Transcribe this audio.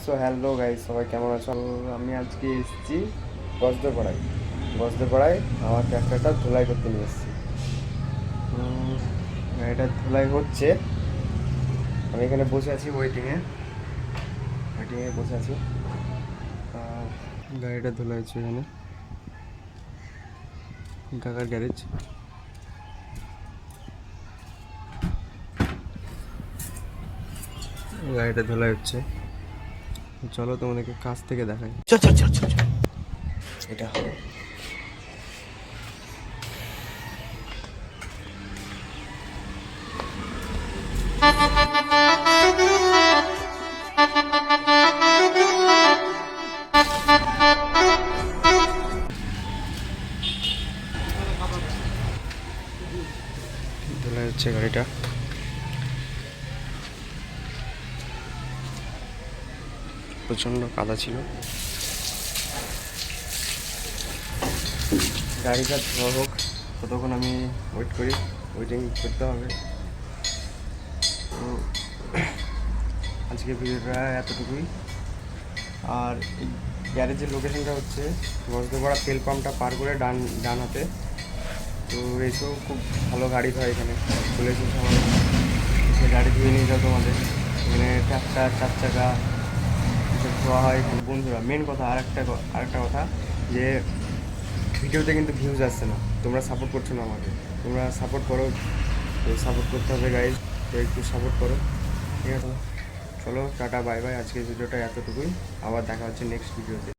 So hello guys, সবাই কেমন আছো? আমি আজকে এসেছি গজদেপাড়ায়। গজদেপাড়ায় আমার ট্র্যাক্টরটা ধুলাই করতে নিয়ে এসেছি। গাড়িটা ধুলাই হচ্ছে, আমি এখানে বসে আছি ওয়েটিংয়ে বসে আছি। গাড়িটা ধুলাই হচ্ছে এখানে, কাকার গ্যারেজ। গাড়িটা ধুলাই হচ্ছে, চলো তোমাদেরকে কাছ থেকে দেখাই। চল চল চল চল, এটা হবে। ধুলাই হচ্ছে গাড়িটা। প্রচণ্ড কাদা ছিল, গাড়িটা ধোয়া হোক ততক্ষণ আমি ওয়েটিং করতে হবে। তো আজকে ভিডিওটা এতটুকুই। আর এই গ্যারেজের লোকেশনটা হচ্ছে গজদেপাড়া তেল পাম্পটা পার করে ডান ডান হাতে। তো এসেও খুব ভালো গাড়ি ধোয় এখানে, চলে এসে সবাই এসে গাড়ি ধুয়ে নিয়ে যাও তোমাদের। এখানে ট্রাক্টর, 4 চাকা এসব ধোয়া হয়। বন্ধুরা, মেন কথা আরেকটা কথা, যে ভিডিওতে কিন্তু ভিউজ আসছে না, তোমরা সাপোর্ট করছো না আমাকে। তোমরা সাপোর্ট করো, তো সাপোর্ট করতে হবে গাইজ, তো একটু সাপোর্ট করো, ঠিক আছে? চলো টাটা, বাই বাই। আজকের ভিডিওটা এতটুকুই, আবার দেখা হচ্ছে নেক্সট ভিডিওতে।